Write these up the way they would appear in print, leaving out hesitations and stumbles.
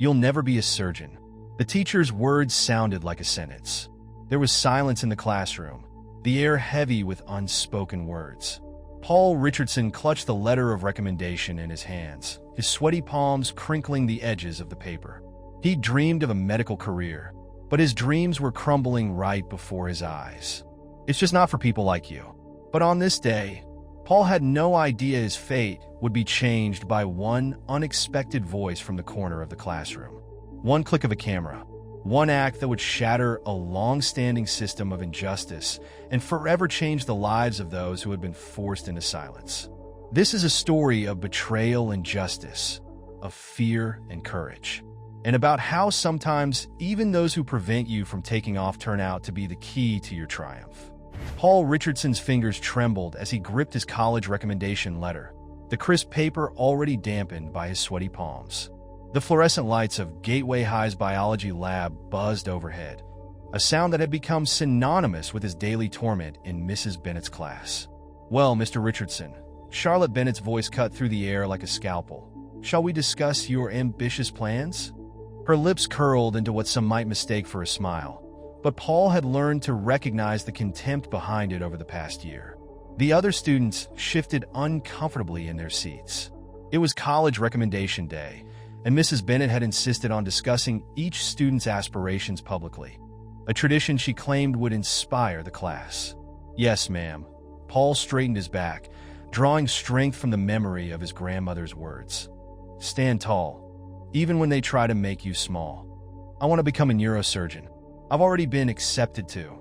You'll never be a surgeon." The teacher's words sounded like a sentence. There was silence in the classroom, the air heavy with unspoken words. Paul Richardson clutched the letter of recommendation in his hands, his sweaty palms crinkling the edges of the paper. He dreamed of a medical career, but his dreams were crumbling right before his eyes. It's just not for people like you. But on this day, Paul had no idea his fate would be changed by one unexpected voice from the corner of the classroom. One click of a camera, one act that would shatter a long-standing system of injustice and forever change the lives of those who had been forced into silence. This is a story of betrayal and justice, of fear and courage, and about how sometimes even those who prevent you from taking off turn out to be the key to your triumph. Paul Richardson's fingers trembled as he gripped his college recommendation letter, the crisp paper already dampened by his sweaty palms. The fluorescent lights of Gateway High's biology lab buzzed overhead, a sound that had become synonymous with his daily torment in Mrs. Bennett's class. "Well, Mr. Richardson," Charlotte Bennett's voice cut through the air like a scalpel, "shall we discuss your ambitious plans?" Her lips curled into what some might mistake for a smile, but Paul had learned to recognize the contempt behind it over the past year. The other students shifted uncomfortably in their seats. It was college recommendation day, and Mrs. Bennett had insisted on discussing each student's aspirations publicly, a tradition she claimed would inspire the class. "Yes, ma'am." Paul straightened his back, drawing strength from the memory of his grandmother's words. "Stand tall, even when they try to make you small. I want to become a neurosurgeon. I've already been accepted to."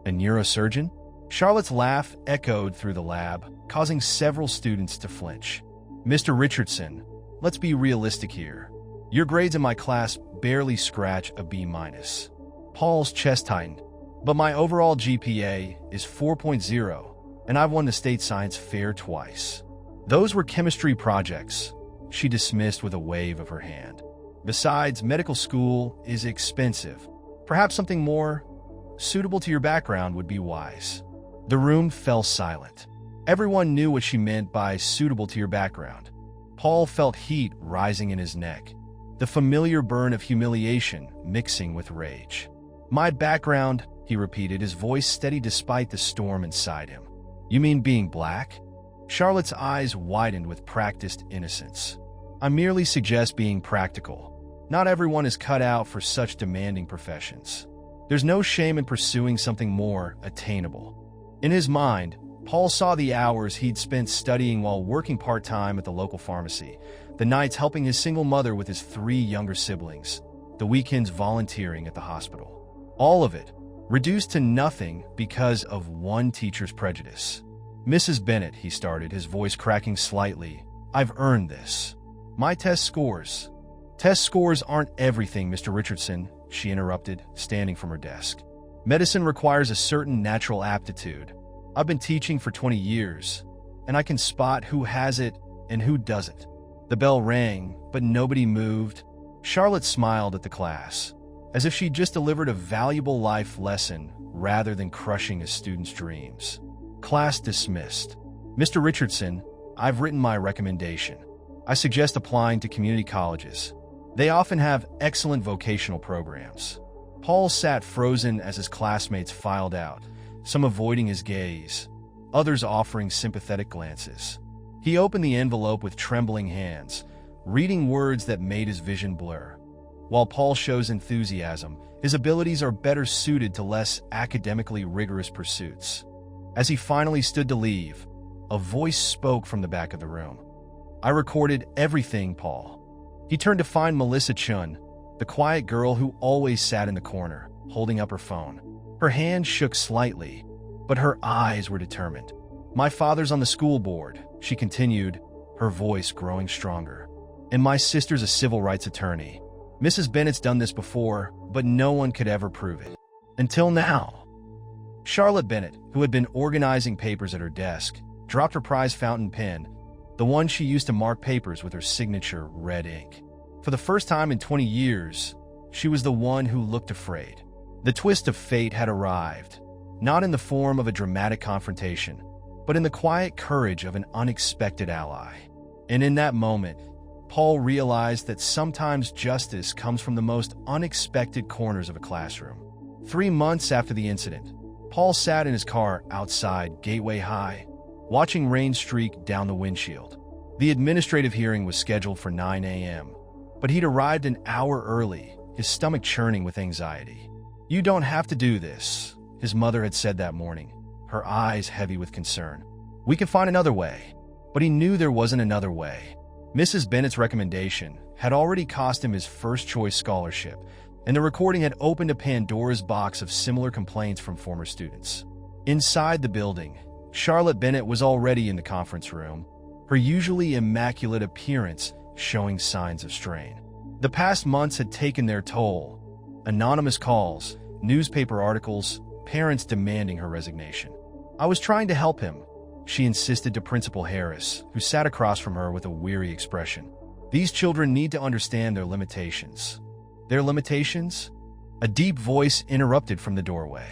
"A neurosurgeon?" Charlotte's laugh echoed through the lab, causing several students to flinch. "Mr. Richardson, let's be realistic here. Your grades in my class barely scratch a B-." Paul's chest tightened. "But my overall GPA is 4.0, and I've won the state science fair twice." "Those were chemistry projects," she dismissed with a wave of her hand. "Besides, medical school is expensive. Perhaps something more suitable to your background would be wise." The room fell silent. Everyone knew what she meant by suitable to your background. Paul felt heat rising in his neck, the familiar burn of humiliation mixing with rage. "My background," he repeated, his voice steady despite the storm inside him. "You mean being black?" Charlotte's eyes widened with practiced innocence. "I merely suggest being practical. Not everyone is cut out for such demanding professions. There's no shame in pursuing something more attainable." In his mind, Paul saw the hours he'd spent studying while working part-time at the local pharmacy, the nights helping his single mother with his 3 younger siblings, the weekends volunteering at the hospital. All of it reduced to nothing because of one teacher's prejudice. "Mrs. Bennett," he started, his voice cracking slightly, "I've earned this. My test scores." "Test scores aren't everything, Mr. Richardson," she interrupted, standing from her desk. "Medicine requires a certain natural aptitude. I've been teaching for 20 years, and I can spot who has it and who doesn't." The bell rang, but nobody moved. Charlotte smiled at the class, as if she'd just delivered a valuable life lesson rather than crushing a student's dreams. Class dismissed. "Mr. Richardson, I've written my recommendation. I suggest applying to community colleges. They often have excellent vocational programs." Paul sat frozen as his classmates filed out, some avoiding his gaze, others offering sympathetic glances. He opened the envelope with trembling hands, reading words that made his vision blur. While Paul shows enthusiasm, his abilities are better suited to less academically rigorous pursuits. As he finally stood to leave, a voice spoke from the back of the room. "I recorded everything, Paul." He turned to find Melissa Chun, the quiet girl who always sat in the corner, holding up her phone. Her hand shook slightly, but her eyes were determined. "My father's on the school board," she continued, her voice growing stronger. "And my sister's a civil rights attorney. Mrs. Bennett's done this before, but no one could ever prove it. Until now." Charlotte Bennett, who had been organizing papers at her desk, dropped her prize fountain pen, the one she used to mark papers with her signature red ink. For the first time in 20 years, she was the one who looked afraid. The twist of fate had arrived, not in the form of a dramatic confrontation, but in the quiet courage of an unexpected ally. And in that moment, Paul realized that sometimes justice comes from the most unexpected corners of a classroom. 3 months after the incident, Paul sat in his car outside Gateway High, watching rain streak down the windshield. The administrative hearing was scheduled for 9 a.m., but he'd arrived an hour early, his stomach churning with anxiety. "You don't have to do this," his mother had said that morning, her eyes heavy with concern. "We can find another way." But he knew there wasn't another way. Mrs. Bennett's recommendation had already cost him his first-choice scholarship, and the recording had opened a Pandora's box of similar complaints from former students. Inside the building, Charlotte Bennett was already in the conference room, her usually immaculate appearance showing signs of strain. The past months had taken their toll. Anonymous calls, newspaper articles, parents demanding her resignation. "I was trying to help him," she insisted to Principal Harris, who sat across from her with a weary expression. "These children need to understand their limitations." Their limitations? A deep voice interrupted from the doorway.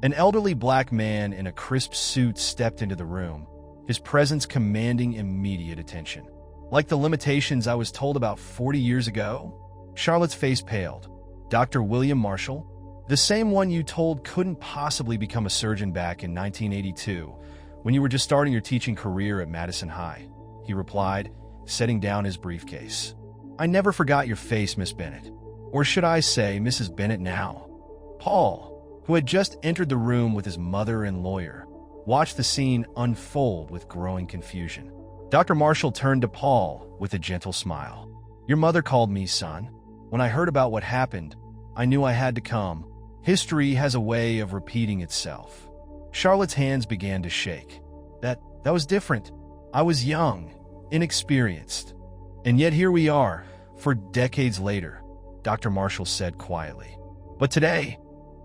An elderly black man in a crisp suit stepped into the room, his presence commanding immediate attention. "Like the limitations I was told about 40 years ago?" Charlotte's face paled. "Dr. William Marshall? The same one you told couldn't possibly become a surgeon back in 1982, when you were just starting your teaching career at Madison High," he replied, setting down his briefcase. "I never forgot your face, Miss Bennett. Or should I say Mrs. Bennett now?" Paul, who had just entered the room with his mother and lawyer, watched the scene unfold with growing confusion. Dr. Marshall turned to Paul with a gentle smile. "Your mother called me, son. When I heard about what happened, I knew I had to come. History has a way of repeating itself." Charlotte's hands began to shake. That was different. I was young, inexperienced. "And yet here we are, for decades later," Dr. Marshall said quietly. "But today,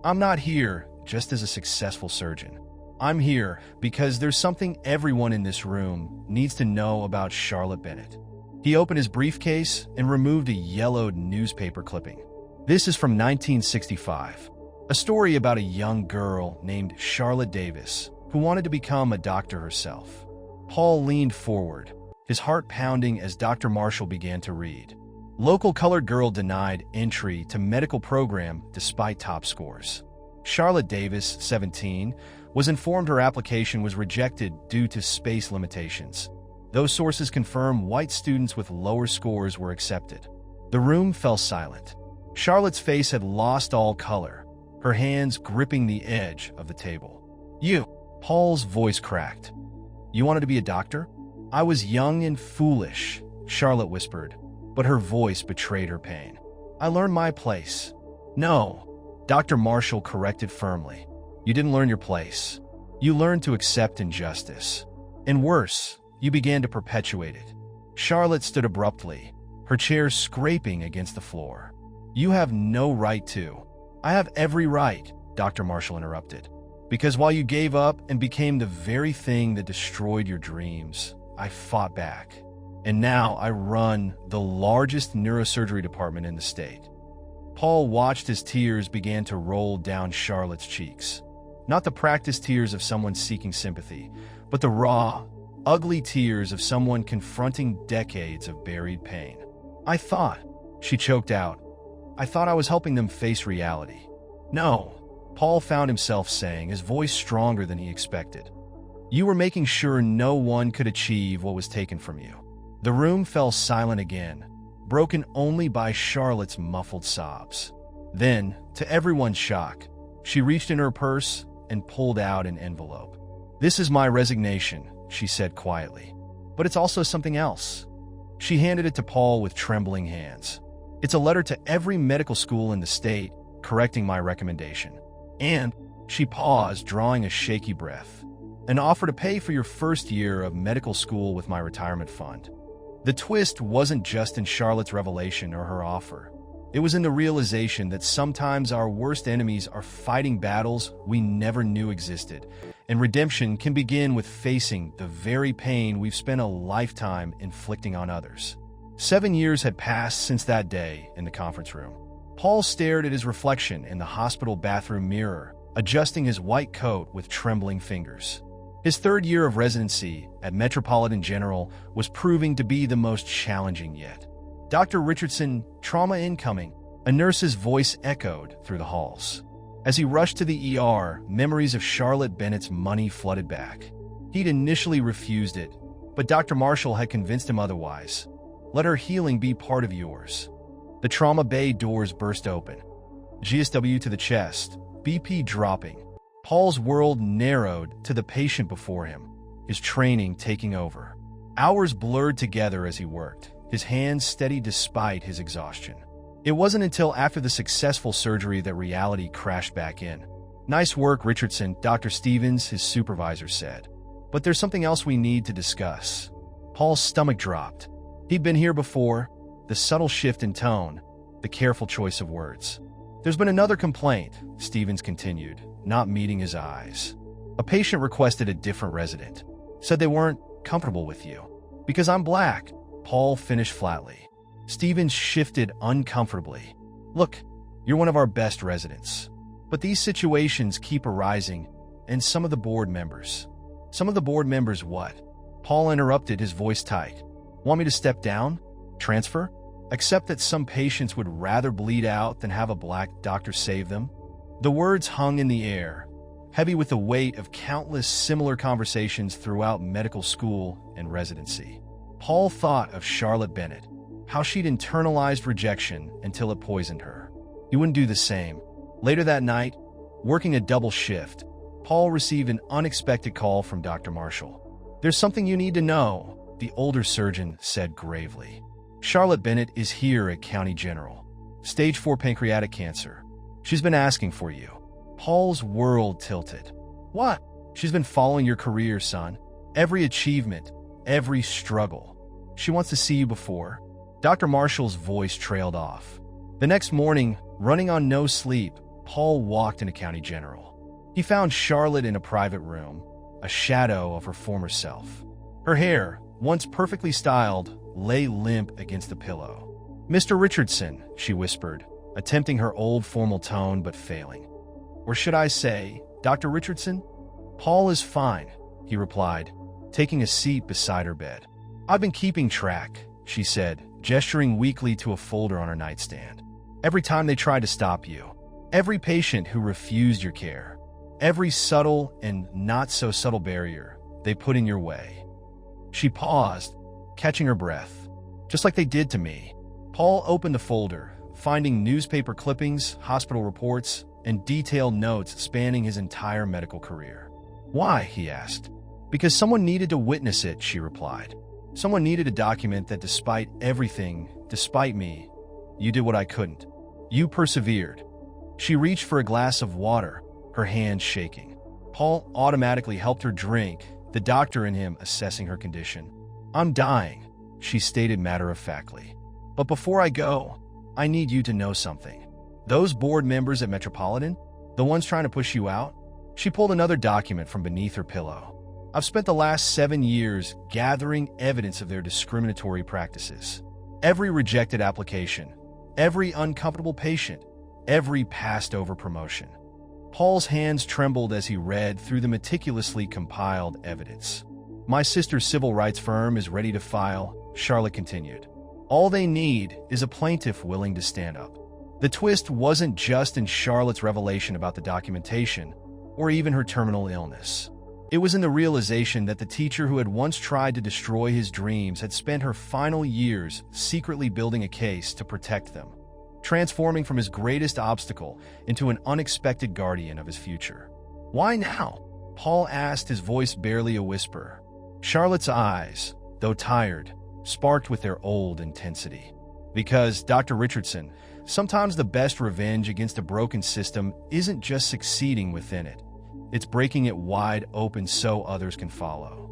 I'm not here just as a successful surgeon. I'm here because there's something everyone in this room needs to know about Charlotte Bennett." He opened his briefcase and removed a yellowed newspaper clipping. This is from 1965. A story about a young girl named Charlotte Davis who wanted to become a doctor herself. Paul leaned forward, his heart pounding as Dr. Marshall began to read. Local colored girl denied entry to medical program despite top scores. Charlotte Davis, 17, was informed her application was rejected due to space limitations. Those sources confirm white students with lower scores were accepted. The room fell silent. Charlotte's face had lost all color, her hands gripping the edge of the table. "You," Paul's voice cracked. "You wanted to be a doctor?" "I was young and foolish," Charlotte whispered, but her voice betrayed her pain. "I learned my place." "No," Dr. Marshall corrected firmly. "You didn't learn your place. You learned to accept injustice. And worse, you began to perpetuate it." Charlotte stood abruptly, her chair scraping against the floor. "You have no right to." "I have every right," Dr. Marshall interrupted. "Because while you gave up and became the very thing that destroyed your dreams, I fought back. And now I run the largest neurosurgery department in the state." Paul watched as tears began to roll down Charlotte's cheeks. Not the practiced tears of someone seeking sympathy, but the raw, ugly tears of someone confronting decades of buried pain. "I thought," she choked out, "I thought I was helping them face reality." "No," Paul found himself saying, his voice stronger than he expected. "You were making sure no one could achieve what was taken from you." The room fell silent again, broken only by Charlotte's muffled sobs. Then, to everyone's shock, she reached in her purse and pulled out an envelope. "This is my resignation," she said quietly. "But it's also something else." She handed it to Paul with trembling hands. "It's a letter to every medical school in the state, correcting my recommendation. And," she paused, drawing a shaky breath, "an offer to pay for your first year of medical school with my retirement fund." The twist wasn't just in Charlotte's revelation or her offer. It was in the realization that sometimes our worst enemies are fighting battles we never knew existed, and redemption can begin with facing the very pain we've spent a lifetime inflicting on others. 7 years had passed since that day in the conference room. Paul stared at his reflection in the hospital bathroom mirror, adjusting his white coat with trembling fingers. His third year of residency at Metropolitan General was proving to be the most challenging yet. Dr. Richardson, trauma incoming, a nurse's voice echoed through the halls. As he rushed to the ER, memories of Charlotte Bennett's money flooded back. He'd initially refused it, but Dr. Marshall had convinced him otherwise. Let her healing be part of yours. The trauma bay doors burst open. GSW to the chest, BP dropping. Paul's world narrowed to the patient before him, his training taking over. Hours blurred together as he worked, his hands steady despite his exhaustion. It wasn't until after the successful surgery that reality crashed back in. "Nice work, Richardson," Dr. Stevens, his supervisor, said. "But there's something else we need to discuss." Paul's stomach dropped. He'd been here before, the subtle shift in tone, the careful choice of words. "There's been another complaint," Stevens continued, not meeting his eyes. "A patient requested a different resident. Said they weren't comfortable with you." "Because I'm black," Paul finished flatly. Stevens shifted uncomfortably. "Look, you're one of our best residents. But these situations keep arising, and some of the board members..." "Some of the board members what?" Paul interrupted, his voice tight. "Want me to step down? Transfer? Accept that some patients would rather bleed out than have a black doctor save them?" The words hung in the air, heavy with the weight of countless similar conversations throughout medical school and residency. Paul thought of Charlotte Bennett, how she'd internalized rejection until it poisoned her. He wouldn't do the same. Later that night, working a double shift, Paul received an unexpected call from Dr. Marshall. "There's something you need to know," the older surgeon said gravely. "Charlotte Bennett is here at County General. Stage 4 pancreatic cancer. She's been asking for you." Paul's world tilted. "What?" "She's been following your career, son. Every achievement, every struggle. She wants to see you before." Dr. Marshall's voice trailed off. The next morning, running on no sleep, Paul walked into County General. He found Charlotte in a private room, a shadow of her former self. Her hair, once perfectly styled, lay limp against the pillow. "Mr. Richardson," she whispered, attempting her old formal tone but failing. "Or should I say, Dr. Richardson?" "Paul is fine," he replied, taking a seat beside her bed. "I've been keeping track," she said, gesturing weakly to a folder on her nightstand. "Every time they tried to stop you, every patient who refused your care, every subtle and not-so-subtle barrier they put in your way." She paused, catching her breath. "Just like they did to me." Paul opened the folder, finding newspaper clippings, hospital reports, and detailed notes spanning his entire medical career. "Why?" he asked. "Because someone needed to witness it," she replied. "Someone needed to document that despite everything, despite me, you did what I couldn't. You persevered." She reached for a glass of water, her hands shaking. Paul automatically helped her drink, the doctor in him assessing her condition. "I'm dying," she stated matter-of-factly. "But before I go, I need you to know something. Those board members at Metropolitan, the ones trying to push you out?" She pulled another document from beneath her pillow. "I've spent the last 7 years gathering evidence of their discriminatory practices. Every rejected application, every uncomfortable patient, every passed-over promotion." Paul's hands trembled as he read through the meticulously compiled evidence. "My sister's civil rights firm is ready to file," Charlotte continued. "All they need is a plaintiff willing to stand up." The twist wasn't just in Charlotte's revelation about the documentation, or even her terminal illness. It was in the realization that the teacher who had once tried to destroy his dreams had spent her final years secretly building a case to protect them, transforming from his greatest obstacle into an unexpected guardian of his future. "Why now?" Paul asked, his voice barely a whisper. Charlotte's eyes, though tired, sparked with their old intensity. "Because, Dr. Richardson, sometimes the best revenge against a broken system isn't just succeeding within it. It's breaking it wide open so others can follow."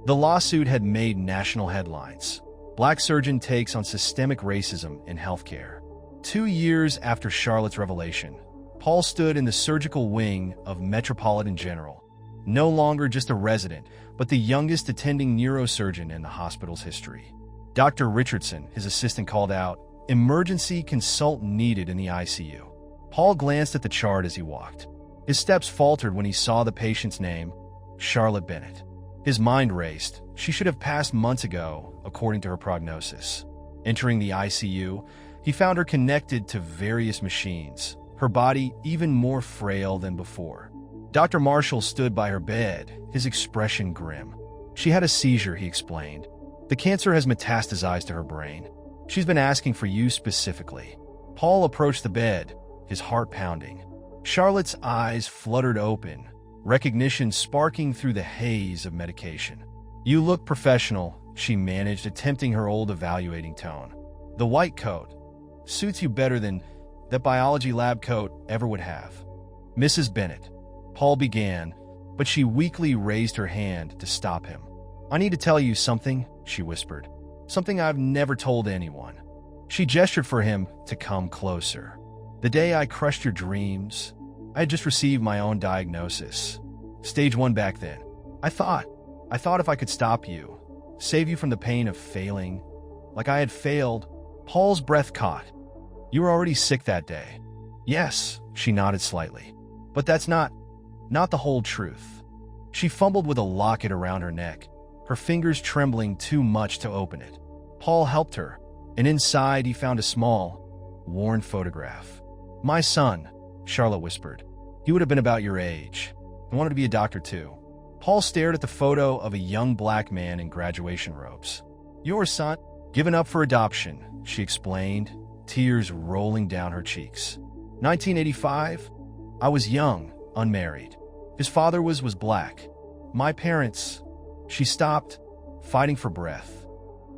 The lawsuit had made national headlines. Black surgeon takes on systemic racism in healthcare. 2 years after Charlotte's revelation, Paul stood in the surgical wing of Metropolitan General, no longer just a resident, but the youngest attending neurosurgeon in the hospital's history. "Dr. Richardson," his assistant called out, "emergency consultant needed in the ICU." Paul glanced at the chart as he walked. His steps faltered when he saw the patient's name, Charlotte Bennett. His mind raced. She should have passed months ago, according to her prognosis. Entering the ICU, he found her connected to various machines, her body even more frail than before. Dr. Marshall stood by her bed, his expression grim. She had a seizure, he explained. The cancer has metastasized to her brain. She's been asking for you specifically. Paul approached the bed, his heart pounding. Charlotte's eyes fluttered open, recognition sparking through the haze of medication. You look professional, she managed, attempting her old evaluating tone. The white coat suits you better than that biology lab coat ever would have. Mrs. Bennett, Paul began, but she weakly raised her hand to stop him. I need to tell you something, she whispered. Something I've never told anyone. She gestured for him to come closer. The day I crushed your dreams, I had just received my own diagnosis. Stage 1 back then. I thought if I could stop you, save you from the pain of failing, like I had failed. Paul's breath caught. You were already sick that day. Yes, she nodded slightly. But that's not the whole truth. She fumbled with a locket around her neck, her fingers trembling too much to open it. Paul helped her, and inside he found a small, worn photograph. My son, Charlotte whispered. He would have been about your age. I wanted to be a doctor too. Paul stared at the photo of a young black man in graduation robes. Your son, given up for adoption, she explained, tears rolling down her cheeks. 1985, I was young, unmarried. His father was black. My parents, she stopped, fighting for breath.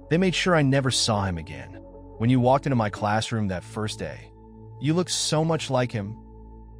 They made sure I never saw him again. When you walked into my classroom that first day, you looked so much like him.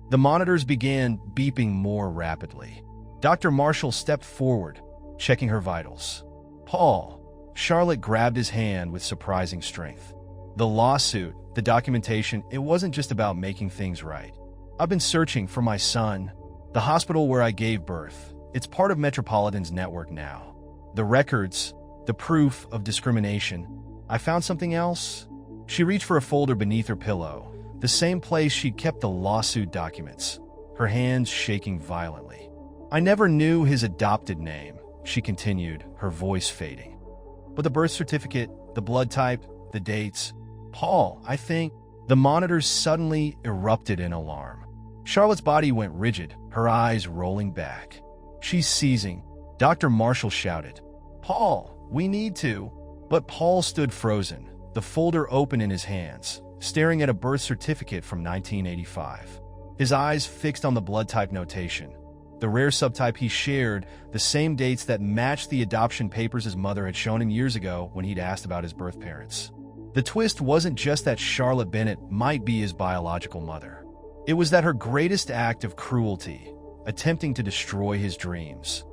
The monitors began beeping more rapidly. Dr. Marshall stepped forward, checking her vitals. Paul, Charlotte grabbed his hand with surprising strength. The lawsuit, the documentation, it wasn't just about making things right. I've been searching for my son, the hospital where I gave birth. It's part of Metropolitan's network now. The records, the proof of discrimination. I found something else. She reached for a folder beneath her pillow, the same place she'd kept the lawsuit documents, her hands shaking violently. I never knew his adopted name, she continued, her voice fading. But the birth certificate, the blood type, the dates. Paul, I think. The monitors suddenly erupted in alarm. Charlotte's body went rigid, her eyes rolling back. She's seizing, Dr. Marshall shouted. Paul, we need to. But Paul stood frozen, the folder open in his hands, staring at a birth certificate from 1985. His eyes fixed on the blood type notation, the rare subtype he shared, the same dates that matched the adoption papers his mother had shown him years ago when he'd asked about his birth parents. The twist wasn't just that Charlotte Bennett might be his biological mother. It was that her greatest act of cruelty, attempting to destroy his dreams,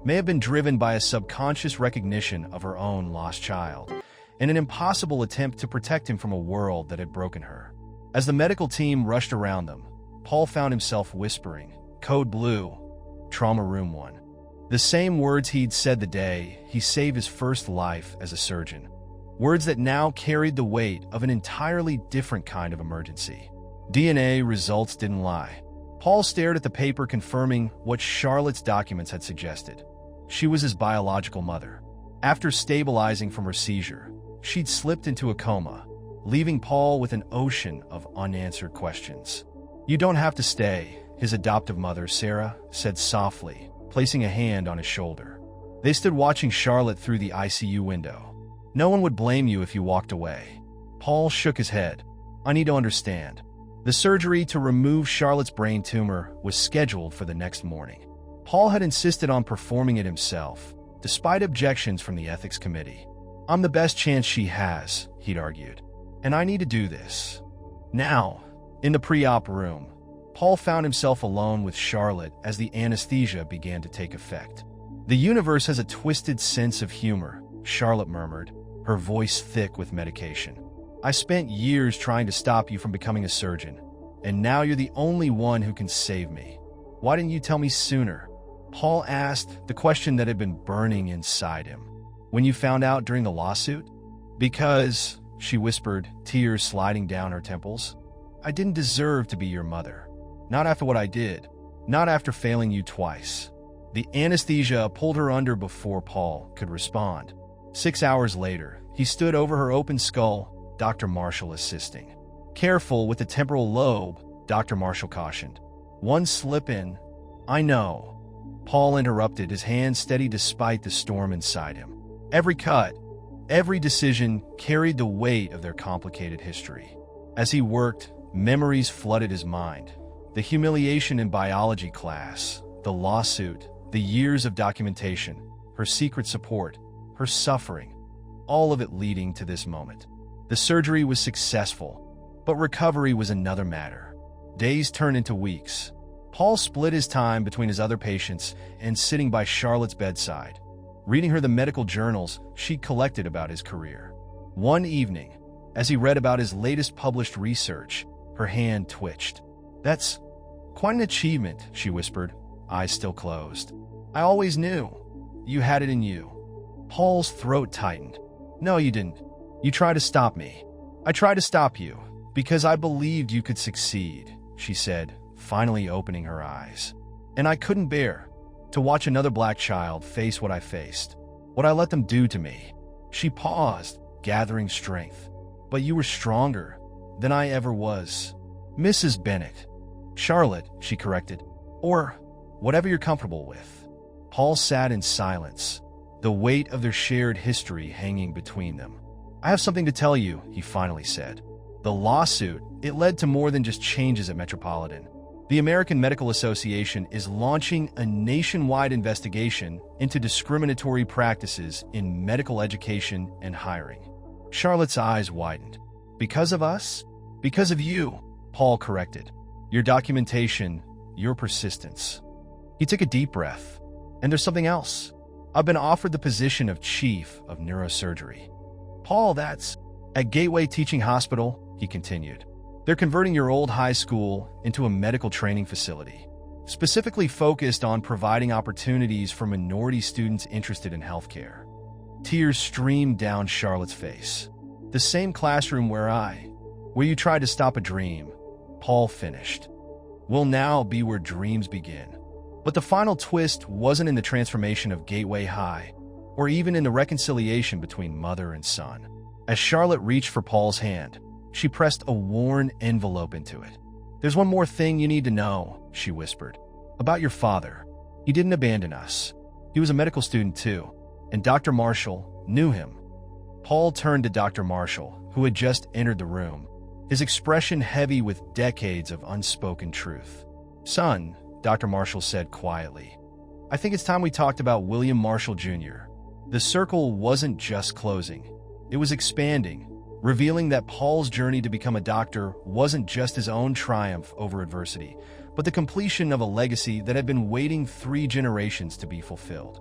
may have been driven by a subconscious recognition of her own lost child, and an impossible attempt to protect him from a world that had broken her. As the medical team rushed around them, Paul found himself whispering, Code Blue, Trauma Room 1. The same words he'd said the day he saved his first life as a surgeon. Words that now carried the weight of an entirely different kind of emergency. DNA results didn't lie. Paul stared at the paper confirming what Charlotte's documents had suggested. She was his biological mother. After stabilizing from her seizure, she'd slipped into a coma, leaving Paul with an ocean of unanswered questions. You don't have to stay, his adoptive mother, Sarah, said softly, placing a hand on his shoulder. They stood watching Charlotte through the ICU window. No one would blame you if you walked away. Paul shook his head. I need to understand. The surgery to remove Charlotte's brain tumor was scheduled for the next morning. Paul had insisted on performing it himself, despite objections from the ethics committee. I'm the best chance she has, he'd argued. And I need to do this. Now, in the pre-op room, Paul found himself alone with Charlotte as the anesthesia began to take effect. The universe has a twisted sense of humor, Charlotte murmured, her voice thick with medication. I spent years trying to stop you from becoming a surgeon, and now you're the only one who can save me. Why didn't you tell me sooner? Paul asked, the question that had been burning inside him. When you found out during the lawsuit? Because, she whispered, tears sliding down her temples, I didn't deserve to be your mother. Not after what I did. Not after failing you twice. The anesthesia pulled her under before Paul could respond. 6 hours later, He stood over her open skull, Dr. Marshall assisting. "Careful with the temporal lobe," Dr. Marshall cautioned. "One slip in." "I know." Paul interrupted, his hand steady despite the storm inside him. Every cut, every decision carried the weight of their complicated history. As he worked, memories flooded his mind. The humiliation in biology class, the lawsuit, the years of documentation, her secret support, her suffering, all of it leading to this moment. The surgery was successful, but recovery was another matter. Days turned into weeks. Paul split his time between his other patients and sitting by Charlotte's bedside, reading her the medical journals she collected about his career. One evening, as he read about his latest published research, her hand twitched. "That's quite an achievement," she whispered, eyes still closed. "I always knew. You had it in you." Paul's throat tightened. "No, you didn't. You tried to stop me." "I tried to stop you because I believed you could succeed," she said, finally opening her eyes. "And I couldn't bear to watch another black child face what I faced, what I let them do to me." She paused, gathering strength. "But you were stronger than I ever was." "Mrs. Bennett." "Charlotte," she corrected. "Or whatever you're comfortable with." Paul sat in silence, the weight of their shared history hanging between them. "I have something to tell you," he finally said. "The lawsuit, it led to more than just changes at Metropolitan. The American Medical Association is launching a nationwide investigation into discriminatory practices in medical education and hiring." Charlotte's eyes widened. "Because of us?" "Because of you," Paul corrected. "Your documentation, your persistence." He took a deep breath. "And there's something else. I've been offered the position of chief of neurosurgery." "Paul, that's at Gateway Teaching Hospital," he continued. "They're converting your old high school into a medical training facility, specifically focused on providing opportunities for minority students interested in healthcare." Tears streamed down Charlotte's face. "The same classroom where you tried to stop a dream," Paul finished, "will now be where dreams begin." But the final twist wasn't in the transformation of Gateway High, or even in the reconciliation between mother and son. As Charlotte reached for Paul's hand, she pressed a worn envelope into it. "There's one more thing you need to know," she whispered. "About your father. He didn't abandon us. He was a medical student too, and Dr. Marshall knew him." Paul turned to Dr. Marshall, who had just entered the room, his expression heavy with decades of unspoken truth. "Son," Dr. Marshall said quietly, "I think it's time we talked about William Marshall Jr." The circle wasn't just closing. It was expanding, revealing that Paul's journey to become a doctor wasn't just his own triumph over adversity, but the completion of a legacy that had been waiting 3 generations to be fulfilled.